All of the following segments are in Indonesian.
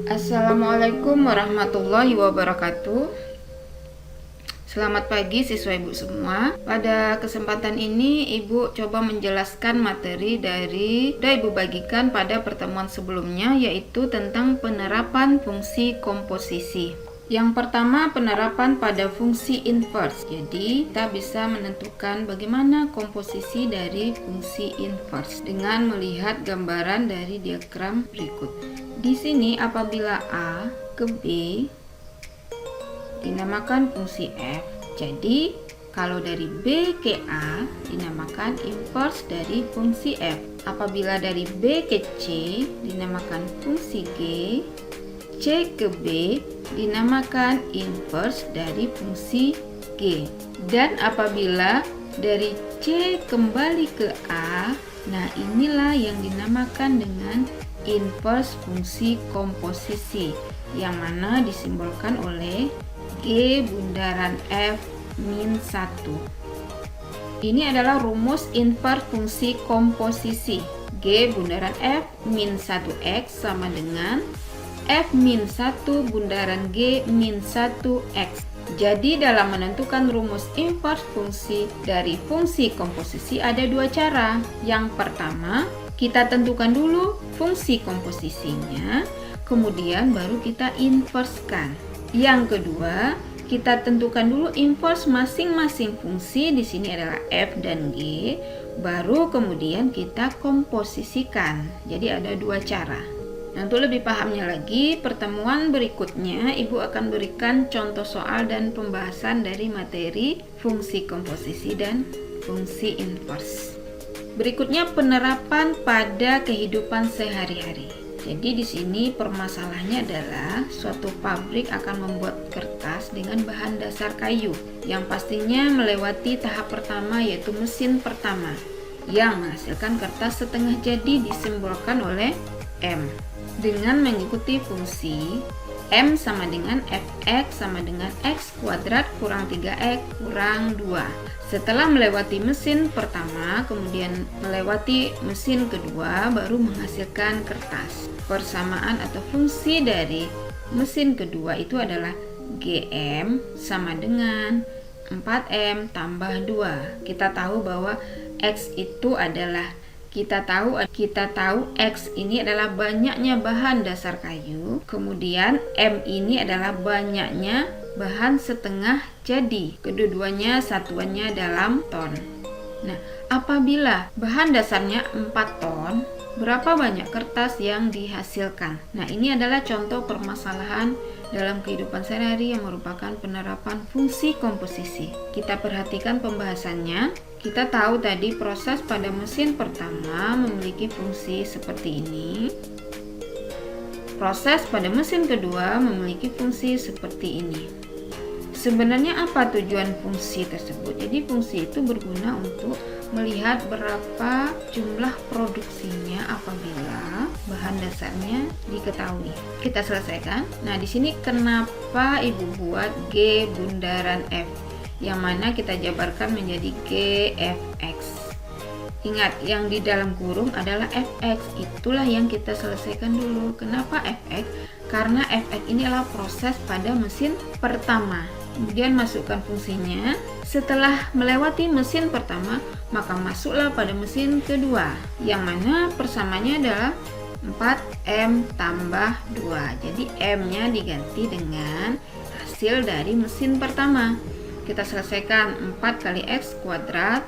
Assalamualaikum warahmatullahi wabarakatuh. Selamat pagi siswa ibu semua. Pada kesempatan ini ibu coba menjelaskan materi dari sudah ibu bagikan pada pertemuan sebelumnya, yaitu tentang penerapan fungsi komposisi. Yang pertama, penerapan pada fungsi inverse. Jadi kita bisa menentukan bagaimana komposisi dari fungsi inverse dengan melihat gambaran dari diagram berikut. Di sini apabila A ke B dinamakan fungsi f. Jadi kalau dari B ke A dinamakan inverse dari fungsi f. Apabila dari B ke C dinamakan fungsi G. C ke B dinamakan inverse dari fungsi G. Dan apabila dari C kembali ke A, nah inilah yang dinamakan dengan inverse fungsi komposisi, yang mana disimbolkan oleh G bundaran F min 1. Ini adalah rumus inverse fungsi komposisi. G bundaran F min 1x sama dengan F min 1 bundaran G min 1x. Jadi dalam menentukan rumus inverse fungsi dari fungsi komposisi ada dua cara. Yang pertama, kita tentukan dulu fungsi komposisinya, kemudian baru kita inversekan. Yang kedua, kita tentukan dulu inverse masing-masing fungsi, di sini adalah F dan G, baru kemudian kita komposisikan. Jadi ada dua cara. Nah, untuk lebih pahamnya lagi, pertemuan berikutnya Ibu akan berikan contoh soal dan pembahasan dari materi fungsi komposisi dan fungsi inverse. Berikutnya penerapan pada kehidupan sehari-hari. Jadi di sini permasalahannya adalah suatu pabrik akan membuat kertas dengan bahan dasar kayu yang pastinya melewati tahap pertama, yaitu mesin pertama yang menghasilkan kertas setengah jadi disimbolkan oleh M dengan mengikuti fungsi M sama dengan Fx sama dengan X kuadrat kurang 3X kurang 2. Setelah melewati mesin pertama, kemudian melewati mesin kedua, baru menghasilkan kertas. Persamaan atau fungsi dari mesin kedua itu adalah Gm sama dengan 4M tambah 2. Kita tahu bahwa X itu adalah kita tahu X ini adalah banyaknya bahan dasar kayu, kemudian M ini adalah banyaknya bahan setengah jadi. Kedua-duanya satuannya dalam ton. Nah, apabila bahan dasarnya 4 ton, berapa banyak kertas yang dihasilkan? Nah, ini adalah contoh permasalahan dalam kehidupan sehari-hari yang merupakan penerapan fungsi komposisi. Kita perhatikan pembahasannya. Kita tahu tadi proses pada mesin pertama memiliki fungsi seperti ini. Proses pada mesin kedua memiliki fungsi seperti ini. Sebenarnya apa tujuan fungsi tersebut? Jadi fungsi itu berguna untuk melihat berapa jumlah produksinya apabila bahan dasarnya diketahui. Kita selesaikan. Nah, di sini kenapa Ibu buat G bundaran F, yang mana kita jabarkan menjadi GFX. Ingat, yang di dalam kurung adalah Fx. Itulah yang kita selesaikan dulu. Kenapa Fx? Karena Fx ini adalah proses pada mesin pertama. Kemudian masukkan fungsinya. Setelah melewati mesin pertama, maka masuklah pada mesin kedua, yang mana persamanya adalah 4M tambah 2. Jadi M-nya diganti dengan hasil dari mesin pertama. Kita selesaikan 4 kali X kuadrat,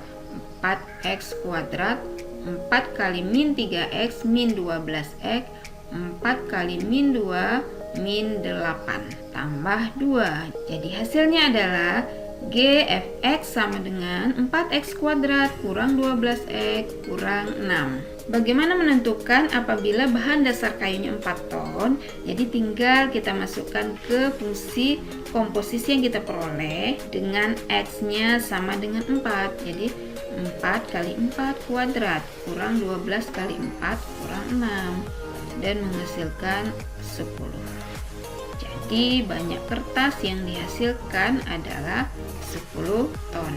4X kuadrat, 4 kali min 3X min 12X, 4 kali min 2 min 8 tambah 2. Jadi hasilnya adalah GFX sama dengan 4X kuadrat kurang 12X kurang 6. Bagaimana menentukan apabila bahan dasar kayunya 4 ton? Jadi tinggal kita masukkan ke fungsi komposisi yang kita peroleh dengan X-nya sama dengan 4. Jadi 4 kali 4 kuadrat kurang 12 kali 4 kurang 6 dan menghasilkan 10. Jadi banyak kertas yang dihasilkan adalah 10 ton.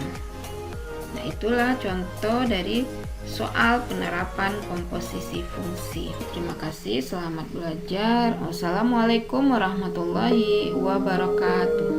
Nah, itulah contoh dari soal penerapan komposisi fungsi. Terima kasih, selamat belajar. Wassalamualaikum warahmatullahi wabarakatuh.